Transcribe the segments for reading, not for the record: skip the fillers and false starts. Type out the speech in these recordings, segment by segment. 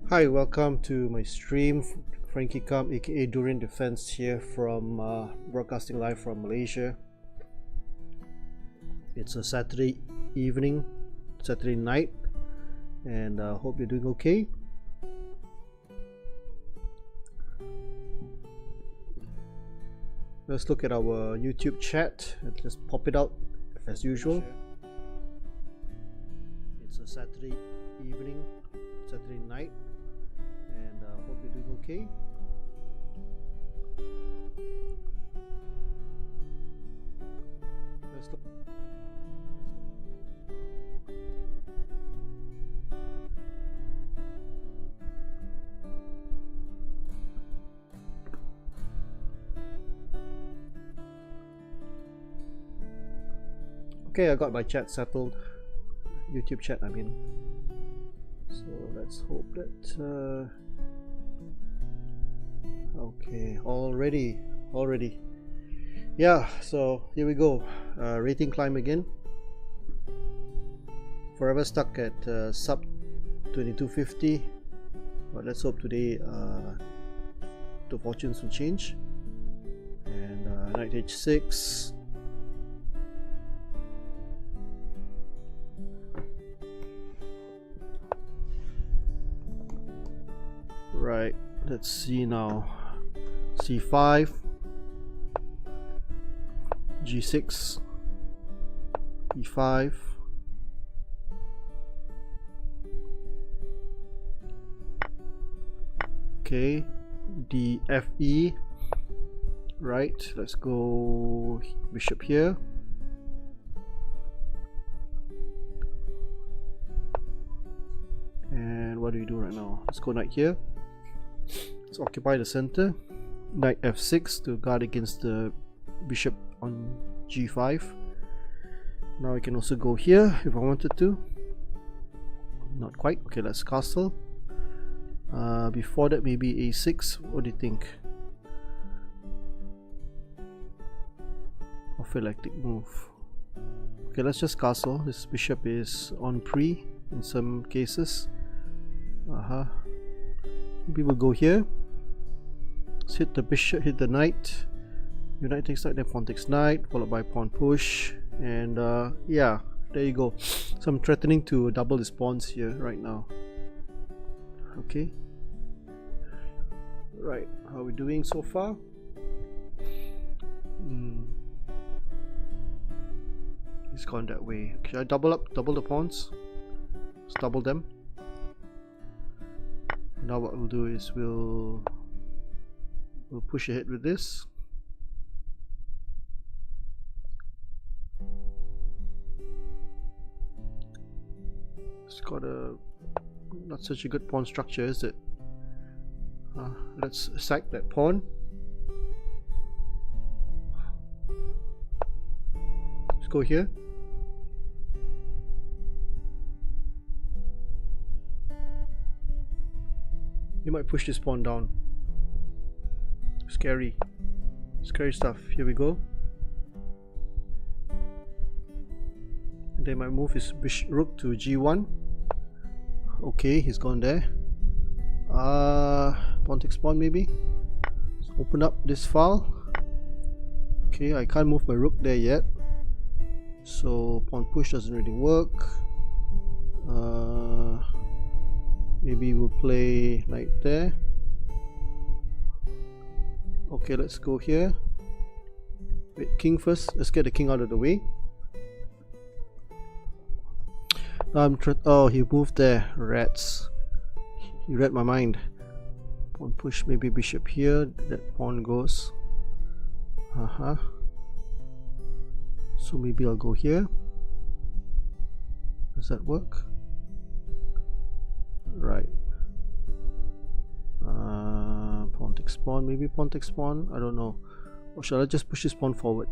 Hi, welcome to my stream. Frankie Kam, aka Durian Defense, here from broadcasting live from Malaysia. It's a Saturday evening, Saturday night, and hope you're doing okay. Let's look at our YouTube chat and just pop it out as usual. It's a Saturday evening, Saturday night, and hope you're doing okay. Let's look. Okay, I got my chat settled. YouTube chat, I mean. So let's hope that okay, already yeah, so here we go. Rating climb again, forever stuck at sub 2250, but let's hope today the fortunes will change. And knight h6, right, let's see now. c5, g6, e5, okay, dfe, right, let's go bishop here, and what do we do right now? Let's go knight here. Let's occupy the center. Knight f6 to guard against the bishop on g5. Now I can also go here if I wanted to. Not quite. Okay, let's castle. Before that, maybe a6. What do you think? Prophylactic move. Okay, let's just castle. This bishop is on pre in some cases. Maybe we'll go here. Let's hit the bishop, hit the knight. Your knight takes knight, then pawn takes knight, followed by pawn push. And yeah, there you go. So I'm threatening to double his pawns here right now. Okay. Right, how are we doing so far? He's gone that way. Should I double the pawns? Let's double them. Now what we'll do is we'll push ahead with this. It's got a not such a good pawn structure, is it? Let's sack that pawn. Let's go here. You might push this pawn down. Scary stuff. Here we go. And then my move is rook to g1. Okay, he's gone there. Pawn takes pawn maybe. Let's open up this file. Okay, I can't move my rook there yet, so pawn push doesn't really work. Maybe we'll play knight there. Okay, let's go here. Wait, king first. Let's get the king out of the way. Oh, he moved there. Rats. He read my mind. Pawn push, maybe bishop here. That pawn goes. So maybe I'll go here. Does that work? Right. Pawn takes pawn, maybe pawn takes pawn, I don't know. Or shall I just push this pawn forward?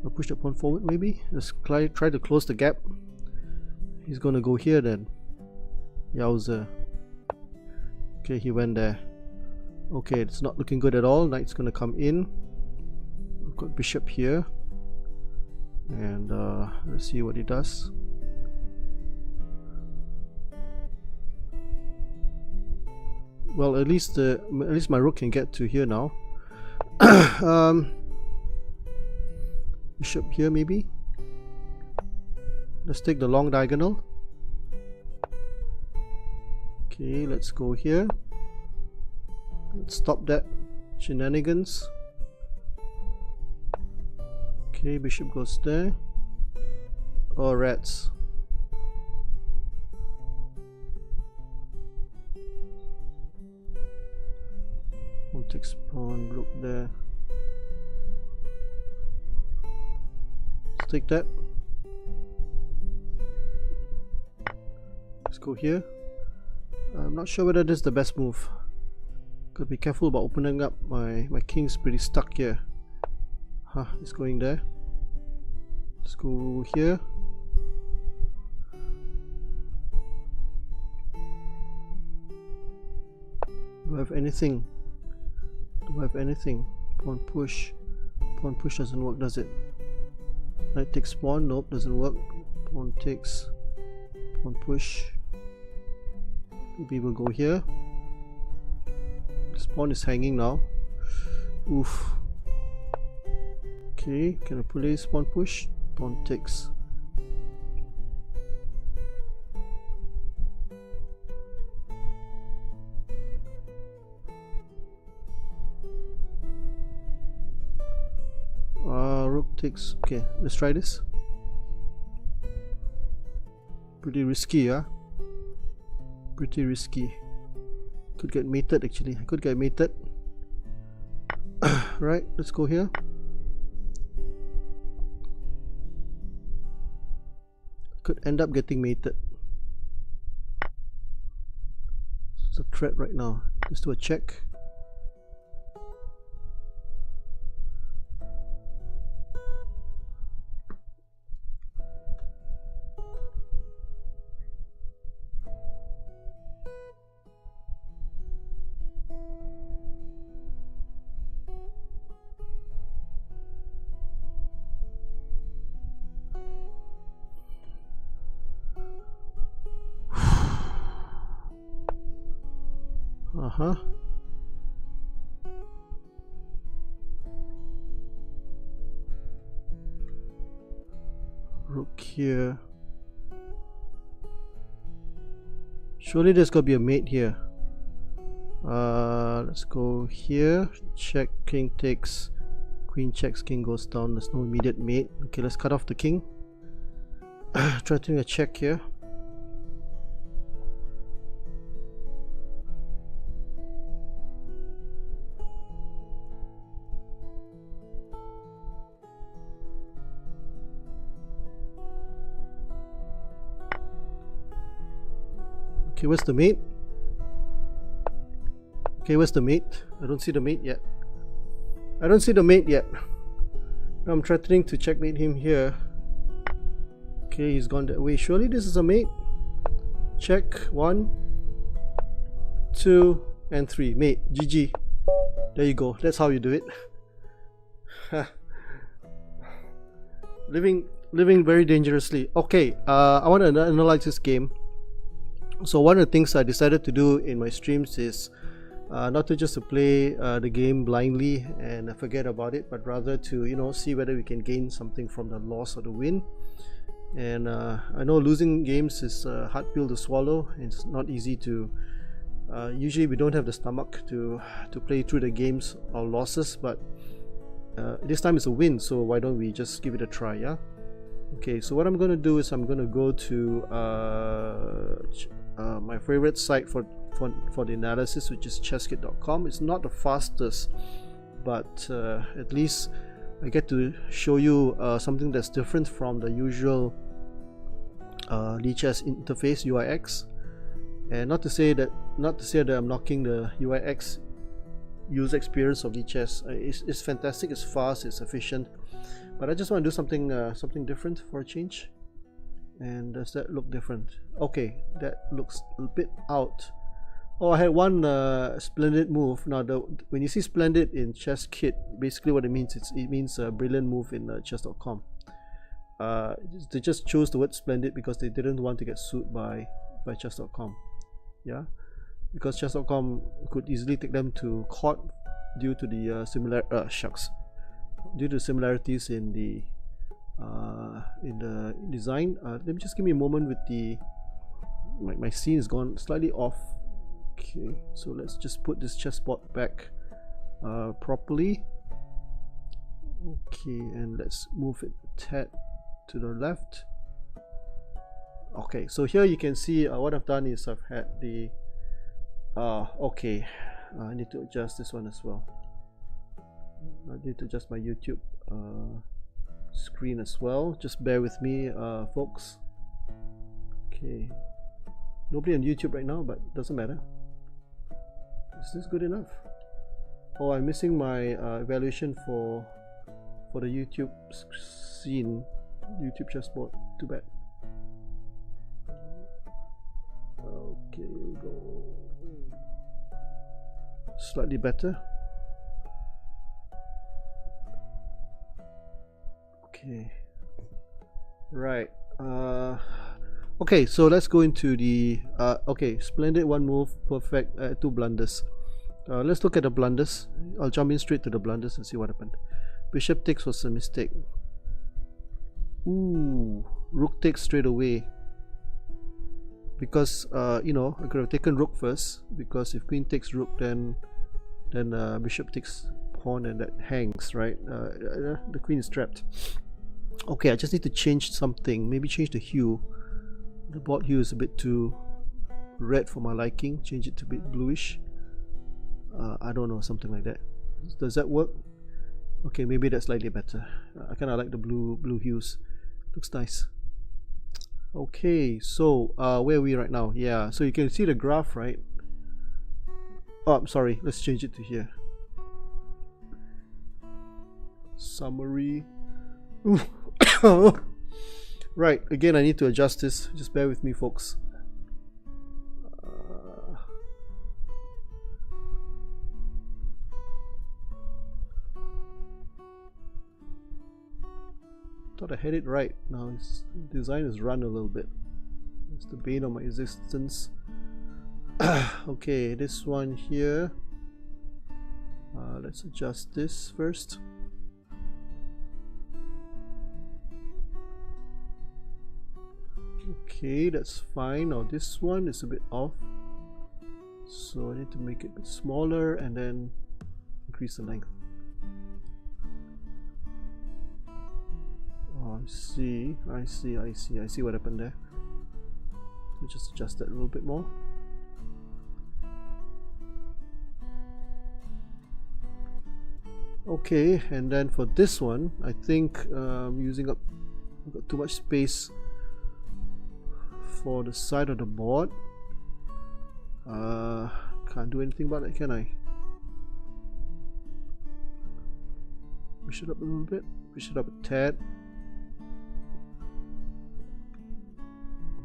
I'll push the pawn forward maybe? Let's try to close the gap. He's gonna go here then. Yowza. Okay, he went there. Okay, it's not looking good at all. Knight's gonna come in. We've got bishop here. And let's see what he does. well, at least my rook can get to here now. Bishop here maybe. Let's take the long diagonal. Okay, let's go here. Let's stop that shenanigans. Okay, bishop goes there. Oh, rats. Pawn takes pawn, rook there. Let's take that. Let's go here. I'm not sure whether this is the best move. Gotta be careful about opening up. My king's pretty stuck here. Huh, it's going there. Let's go here. Do I have anything? Do I have anything? Pawn push. Pawn push doesn't work, does it? Knight takes pawn. Nope, doesn't work. Pawn takes. Pawn push. Maybe we'll go here. This pawn is hanging now. Oof. Okay, can I place pawn push? Pawn takes. Rook takes. Okay, let's try this. Pretty risky, huh? Pretty risky. Could get mated actually. I could get mated. Right, let's go here. Could end up getting mated. It's a threat right now. Let's do a check. Rook here. Surely there's got to be a mate here. Let's go here. Check, king takes. Queen checks, king goes down. There's no immediate mate. Okay, let's cut off the king. Try doing a check here. Okay, where's the mate? Okay, where's the mate? I don't see the mate yet. I don't see the mate yet. I'm threatening to checkmate him here. Okay, he's gone that way. Surely this is a mate. Check. 1, 2, and 3. Mate. GG. There you go. That's how you do it. Living very dangerously. Okay, I want to analyze this game. So one of the things I decided to do in my streams is not to just to play the game blindly and forget about it, but rather to see whether we can gain something from the loss or the win. And I know losing games is a hard pill to swallow. It's not easy to usually we don't have the stomach to play through the games or losses, but this time it's a win, so why don't we just give it a try? Yeah. Okay, so what I'm going to do is I'm going to go to my favorite site for the analysis, which is chesskit.com. It's not the fastest, but at least I get to show you something that's different from the usual lichess interface UIX. And not to say that I'm knocking the UIX user experience of lichess. It's fantastic, it's fast, it's efficient, but I just want to do something different for a change. And does that look different? Okay, that looks a bit out. Oh, I had one splendid move. Now, when you see splendid in Chess Kit, basically what it means, it means a brilliant move in chess.com. They just chose the word splendid because they didn't want to get sued by chess.com. Yeah. because chess.com could easily take them to court due to the due to similarities in the design. Let me just give me a moment with the my scene is gone slightly off. Okay, so let's just put this chessboard back properly. Okay, and let's move it a tad to the left. Okay, so here you can see what I've done is I've had the okay, I need to adjust this one as well. I need to adjust my YouTube screen as well. Just bear with me, folks. Okay, nobody on YouTube right now, but doesn't matter. Is this good enough? Oh, I'm missing my evaluation for the YouTube scene, YouTube chessboard. Too bad. Okay, go slightly better. Okay, right. Okay, so let's go into the okay, splendid, one move, perfect, 2 blunders. Let's look at the blunders. I'll jump in straight to the blunders and see what happened. Bishop takes was a mistake. Ooh, rook takes straight away. Because you know, I could have taken rook first, because if queen takes rook, then bishop takes pawn and that hangs, right? The queen is trapped. Okay, I just need to change something. Maybe change the hue. The board hue is a bit too red for my liking. Change it to a bit bluish. I don't know, something like that. Does that work? Okay, maybe that's slightly better. I kind of like the blue hues. Looks nice. Okay, so where are we right now? Yeah, so you can see the graph, right? Oh, I'm sorry, let's change it to here. Summary. Right, again I need to adjust this. Just bear with me, folks. Thought I had it right. Now its design is run a little bit. It's the bane of my existence. Okay, this one here. Let's adjust this first. Okay, that's fine. Now this one is a bit off, so I need to make it a bit smaller and then increase the length. Oh, I see what happened there. Let me just adjust that a little bit more. Okay, and then for this one, I think I'm using up, I've got too much space for the side of the board. Can't do anything about it, can I? Push it up a little bit, push it up a tad.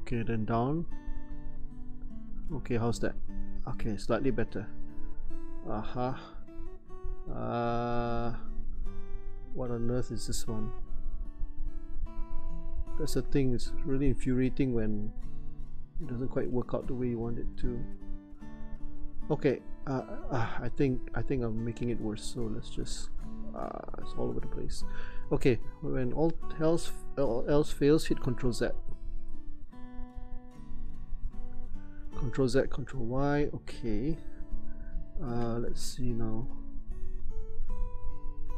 Okay, then down. Okay, how's that? Okay, slightly better. What on earth is this one? That's the thing, it's really infuriating when it doesn't quite work out the way you want it to. Okay, I think I'm making it worse, so let's just it's all over the place. Okay, when all else fails, hit Ctrl Z. Ctrl Z, Ctrl Y. Okay, let's see now.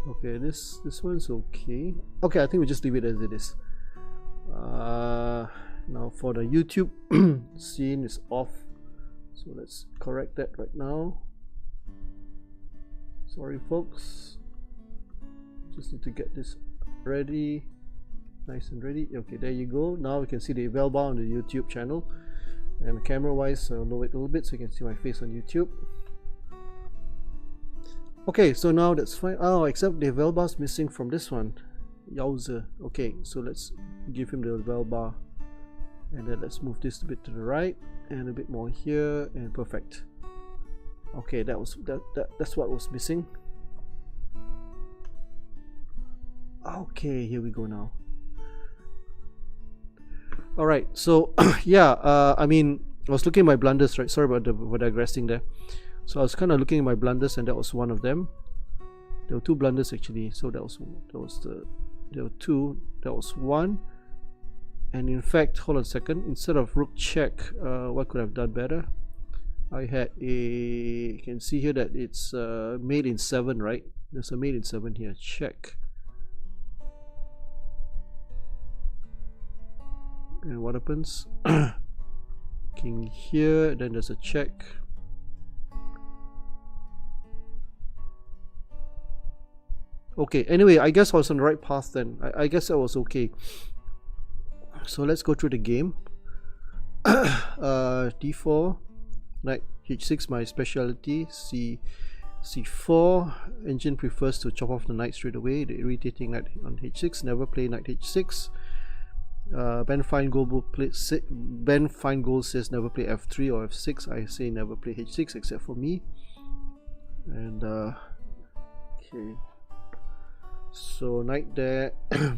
Okay, this one's okay. Okay, I think we just leave it as it is. Now for the YouTube scene is off, so let's correct that right now. Sorry folks, just need to get this ready, nice and ready. Okay, there you go. Now we can see the eval bar on the YouTube channel, and camera wise I'll lower it a little bit so you can see my face on YouTube. Okay, so now that's fine. Oh, except the eval bar is missing from this one. Yowza. Okay, so let's give him the eval bar, and then let's move this a bit to the right and a bit more here, and perfect. Okay, that's what was missing. Okay, here we go now. All right, so yeah, I mean, I was looking at my blunders, right? Sorry about for digressing there. So I was kind of looking at my blunders, and that was one of them. There were two blunders actually. So there were two. That was one. And in fact, hold on a second. Instead of rook check, what could I have done better? I had you can see here that it's mate in 7, right? There's a mate in 7 here. Check. And what happens? King here, then there's a check. Okay, anyway, I guess I was on the right path then. I guess that was okay. So let's go through the game. D4, knight H6, my specialty. C4, engine prefers to chop off the knight straight away. The irritating knight on H6, never play knight H6. Ben Feingold says never play F3 or F6. I say never play H6 except for me. And okay, so knight there,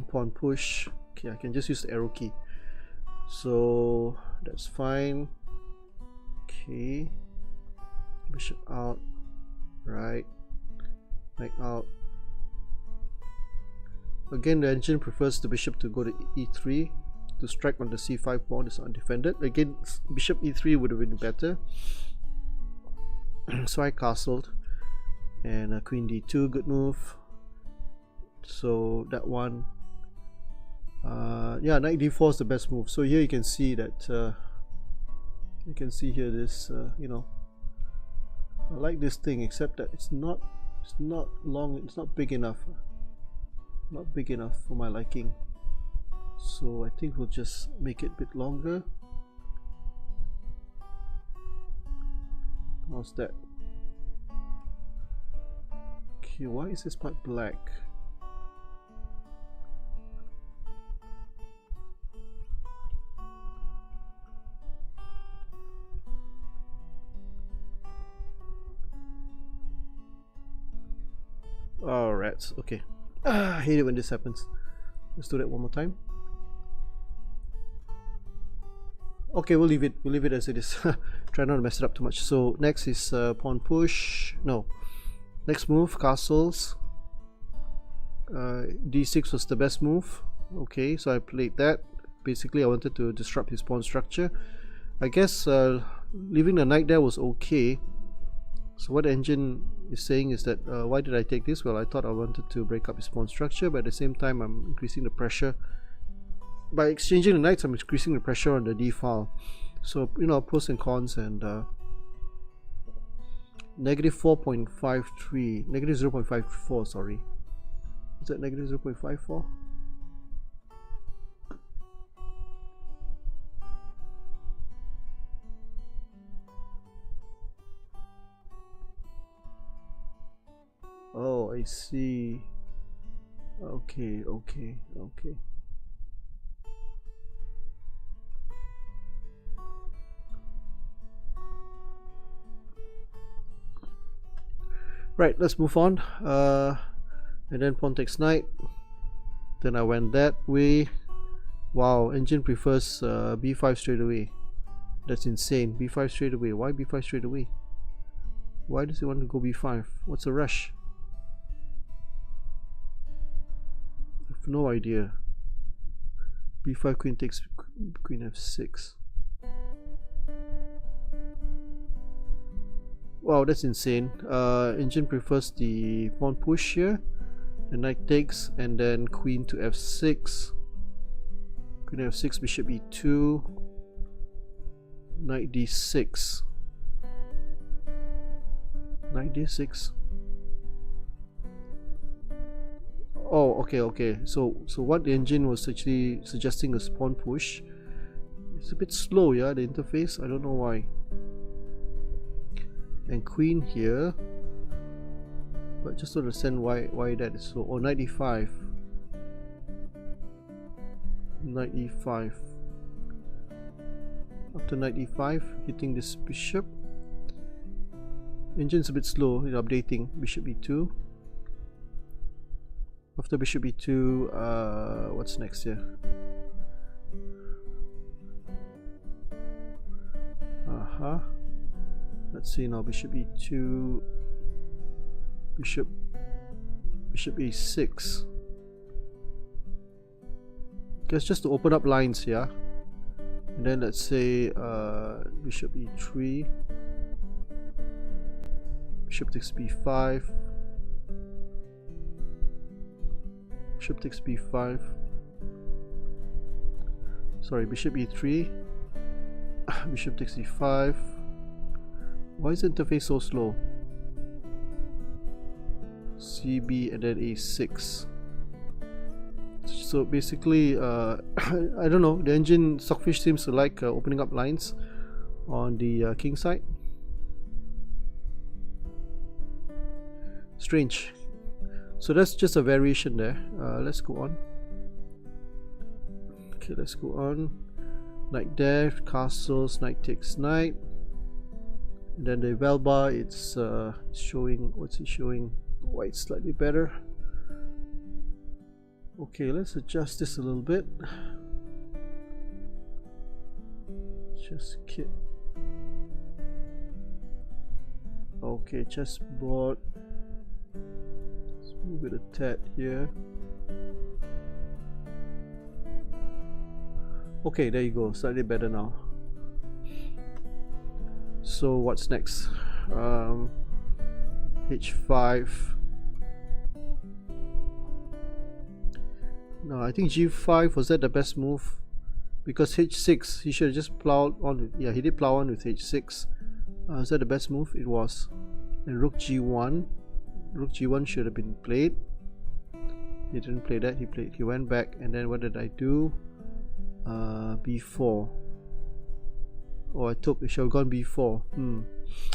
pawn push. Okay, I can just use the arrow key, so that's fine. Okay, bishop out, right, knight out. Again, the engine prefers the bishop to go to E3 to strike on the C5 pawn. Is undefended. Again, bishop E3 would have been better. So I castled, and queen D2, good move. So that one, yeah, knight D4 is the best move. So here you can see that you can see here this, you know, I like this thing, except that it's not long, it's not big enough. Not big enough for my liking, so I think we'll just make it a bit longer. How's that? Okay, why is this part black? Oh, rats. Okay. I hate it when this happens. Let's do that one more time. Okay, we'll leave it as it is. Try not to mess it up too much. So next is pawn push. No, next move, castles. D6 was the best move. Okay, so I played that. Basically I wanted to disrupt his pawn structure. I guess leaving the knight there was okay. So what the engine is saying is that why did I take this? Well, I thought I wanted to break up his pawn structure, but at the same time I'm increasing the pressure. By exchanging the knights, I'm increasing the pressure on the D file. So, you know, pros and cons. And negative 4.53, negative 0.54, sorry. Is that negative 0.54? Oh, I see. Okay. Right, let's move on. And then pawn takes knight. Then I went that way. Wow, engine prefers b5 straight away. That's insane. b5 straight away. Why b5 straight away? Why does he want to go b5? What's the rush? I have no idea. b5, queen takes queen f6. Wow, that's insane. Engine prefers the pawn push here. The knight takes, and then queen to f6. Queen f6, bishop e2. Knight d6. Knight d6. Oh, okay. So what the engine was actually suggesting is pawn push. It's a bit slow, yeah, the interface. I don't know why. And queen here, but just to understand why that is so. Oh, knight e5. Knight e5. After knight e5, hitting this bishop. Engine's a bit slow in updating. Bishop e2. After bishop e2, what's next here? Let's see now. Bishop e2, bishop e6. Guess just to open up lines here. And then let's say bishop e3, bishop takes b5, bishop takes b5. Sorry, bishop e3, bishop takes e5. Why is the interface so slow? cb and then a6. So basically, I don't know, the engine Stockfish seems to like opening up lines on the king side. Strange. So that's just a variation there. Let's go on. Okay, let's go on. Knight there, castles, knight takes knight. And then the Velba, it's showing, what's it showing? White slightly better. Okay, let's adjust this a little bit. Chess kit. Okay, chessboard. Let's move it a tad here. Okay, there you go, slightly better now. So what's next? h5. No, I think g5, was that the best move? Because h6, he should have just plowed on with, yeah, he did plow on with h6. Is that the best move? It was. And rook g1. Rook g1 should have been played. He didn't play that, he went back, and then what did I do? b4. Oh, I should have gone b4.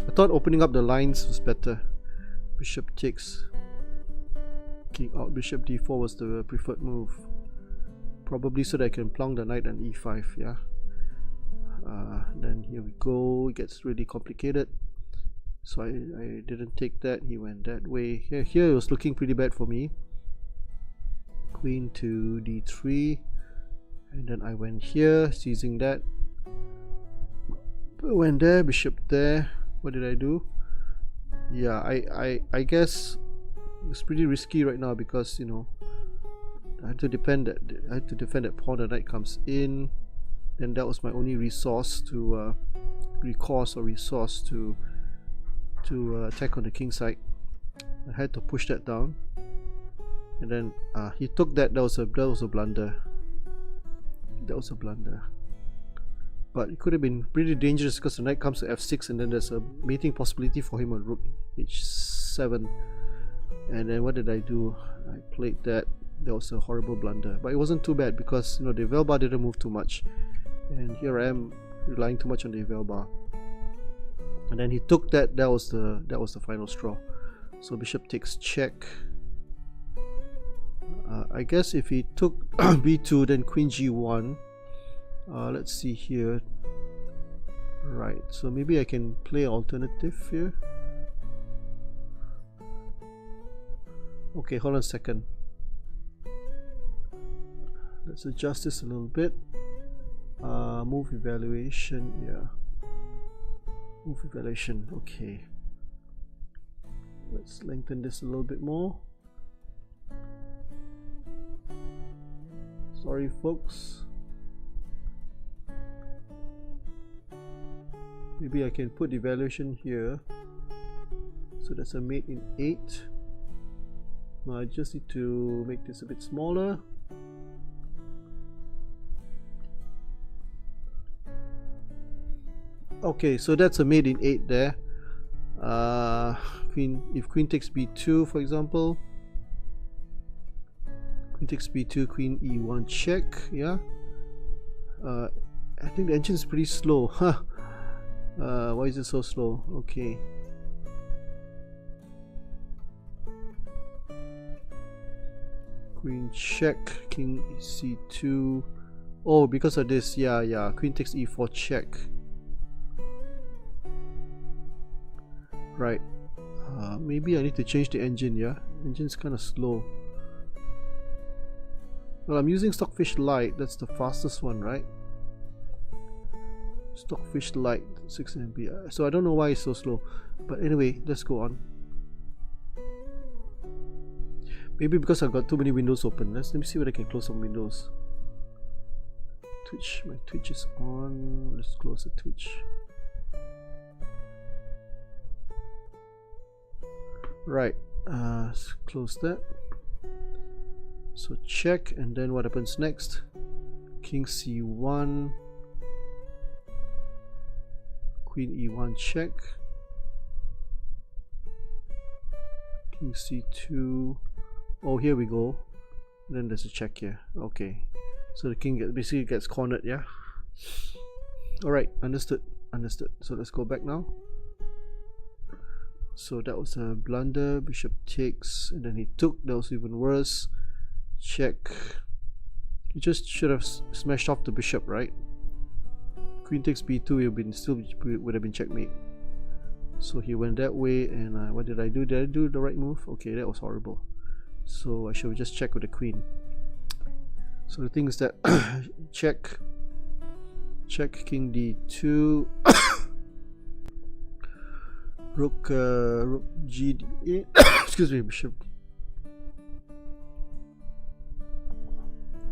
I thought opening up the lines was better. Bishop takes, king out, bishop d4 was the preferred move. Probably so that I can plonk the knight on e5, yeah. Then here we go, it gets really complicated. So I didn't take that, he went that way. Here it was looking pretty bad for me. Queen to d3, and then I went here, seizing that. Went there, bishop there. What did I do? Yeah, I guess it's pretty risky right now because, you know, I had to defend that pawn. The knight comes in, and that was my only resource to attack on the king side. I had to push that down, and then he took that. That was a blunder. That was a blunder. But it could have been pretty dangerous because the knight comes to f6, and then there's a mating possibility for him on rook h7. And then what did I do? I played that. That was a horrible blunder, but it wasn't too bad because, you know, the Velba didn't move too much, and here I am relying too much on the Velba. And then he took that. That was the final straw. So bishop takes check. I guess if he took b2, then queen g1. Let's see here. Right, so maybe I can play alternative here. Okay, hold on a second. Let's adjust this a little bit. Move evaluation, yeah. Move evaluation, okay. Let's lengthen this a little bit more. Sorry folks. Maybe I can put the evaluation here. So that's a mate in 8. Now I just need to make this a bit smaller. Okay, so that's a mate in 8 there. If queen takes b2, for example. Queen takes b2, queen e1 check, yeah. I think the engine is pretty slow, huh? Why is it so slow? Okay. Queen check, king c2. Oh, because of this, yeah. Queen takes e4 check. Right. Maybe I need to change the engine, yeah? Engine's kind of slow. Well, I'm using Stockfish Lite. That's the fastest one, right? Stockfish light 6 MB. So I don't know why it's so slow, but anyway, let's go on. Maybe because I've got too many windows open. Let me see whether I can close some windows. Twitch, my Twitch is on. Let's close the Twitch. Right, let's close that. So check, and then what happens next? King C1, Queen E1 check, King C2. Oh, here we go. And then there's a check here. Okay, so the king basically gets cornered. Yeah. All right, understood. Understood. So let's go back now. So that was a blunder. Bishop takes, and then he took. That was even worse. Check. He just should have smashed off the bishop, right? Queen takes b2. It would have been checkmate. So he went that way, and what did I do? Did I do the right move? Okay, that was horrible. So I should just check with the queen. So the thing is that check king d2, rook g d8. Excuse me, bishop.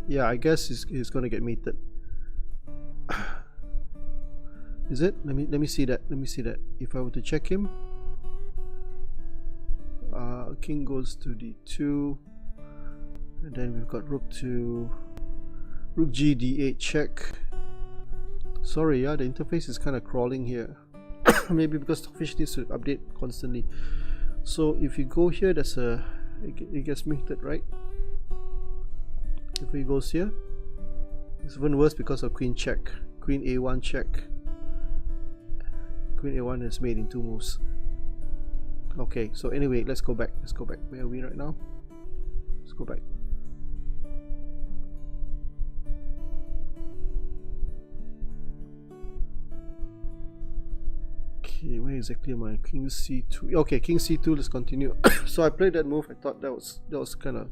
Yeah, I guess he's gonna get mated. Is it? Let me see that. Let me see that. If I were to check him, king goes to d2, and then we've got rook g d8 check. Sorry, yeah, the interface is kind of crawling here. Maybe because Stockfish needs to update constantly. So if you go here, there's it gets mated, right? If he goes here, it's even worse because of queen check. Queen a1 check. Queen a1 is made in 2 moves. Okay, so anyway, let's go back. Let's go back. Where are we right now? Let's go back. Okay, where exactly am I? King c2. Okay, king c2. Let's continue. So I played that move. I thought that was kind of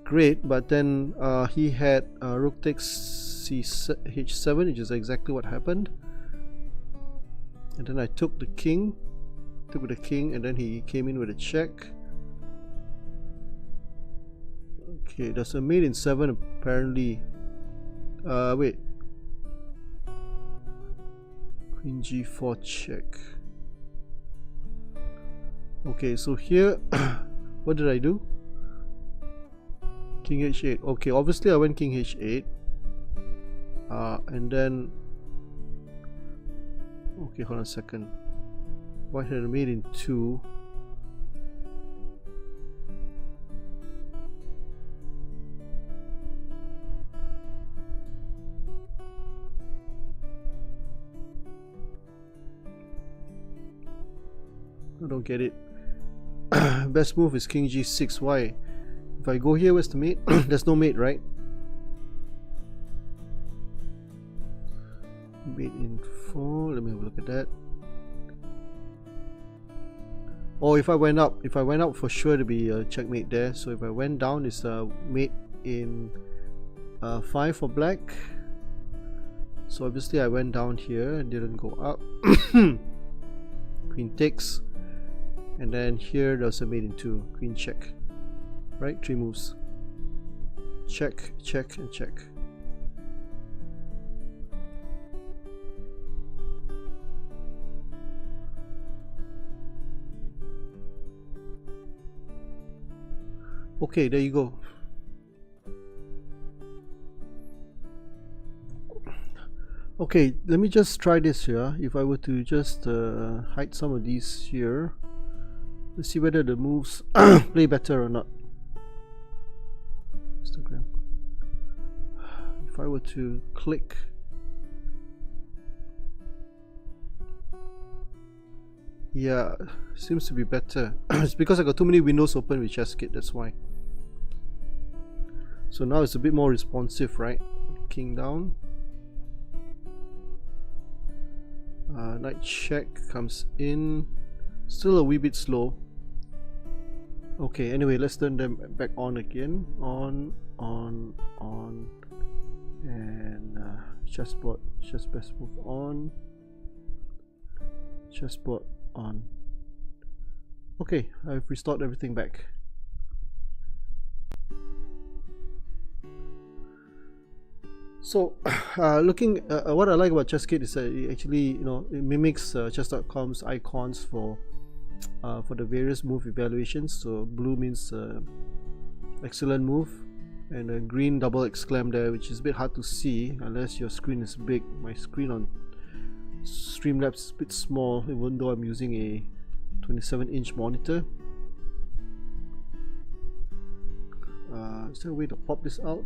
great, but then he had rook takes h7, which is exactly what happened. And then I took the king, and then he came in with a check. Okay, there's a mate in 7 apparently. Wait. Queen g4 check. Okay, so here, what did I do? King h8. Okay, obviously I went king h8. And then, okay, hold on a second. White had a mate in 2. I don't get it. Best move is king g6. Why? If I go here, where's the mate? There's no mate, right? Mate in 4. Let me have a look at that. Oh, if I went up for sure to be a checkmate there. So if I went down, it's a mate in 5 for black. So obviously I went down here and didn't go up. Queen takes, and then here there's a mate in 2. Queen check. Right, 3 moves. Check, check, and check. Okay, there you go. Okay, let me just try this here. If I were to just hide some of these here, let's see whether the moves play better or not. Instagram. If I were to click, yeah, seems to be better. It's because I got too many windows open with ChessKit, that's why. So now it's a bit more responsive, right? King down. Knight check comes in. Still a wee bit slow. Okay, anyway, let's turn them back on again. On, and chessboard Chess best move on. Chessboard on. Okay, I've restored everything back. So, looking what I like about Chesskit is that it actually, it mimics chess.com's icons for the various move evaluations. So blue means excellent move, and a green double exclam there, which is a bit hard to see unless your screen is big. My screen on Streamlabs is a bit small, even though I'm using a 27-inch monitor. Is there a way to pop this out?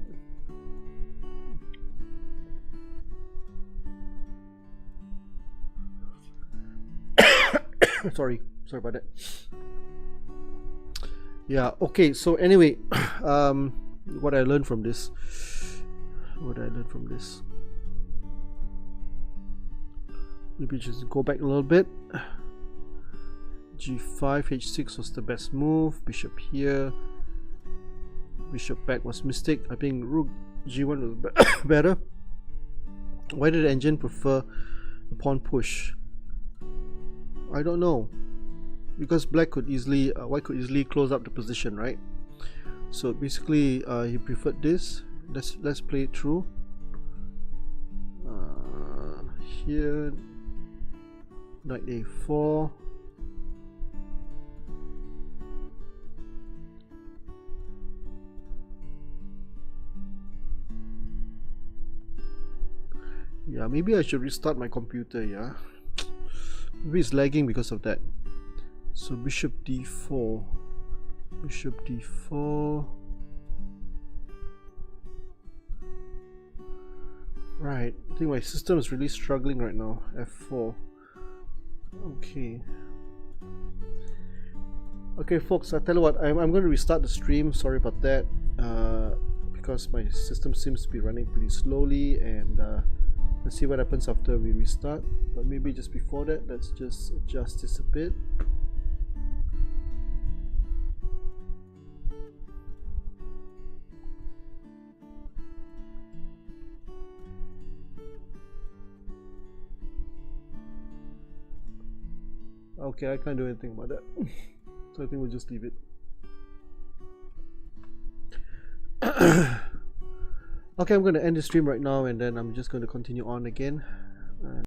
sorry about that. Yeah, okay, so anyway, what I learned from this, maybe just go back a little bit. G5, H6 was the best move. Bishop here, bishop back was mistake. I think rook G1 was better. Why did the engine prefer the pawn push? I don't know, because white could easily close up the position, right? So basically he preferred this. Let's play it through. Here, knight a4. Yeah, maybe I should restart my computer. Yeah, maybe it's lagging because of that. So bishop d4, bishop d4. Right, I think my system is really struggling right now. f4. Okay. Okay, folks, I tell you what, I'm going to restart the stream. Sorry about that, because my system seems to be running pretty slowly, and let's see what happens after we restart. But maybe just before that, let's just adjust this a bit. Okay, I can't do anything about that. So I think we'll just leave it. Okay, I'm going to end the stream right now, and then I'm just going to continue on again.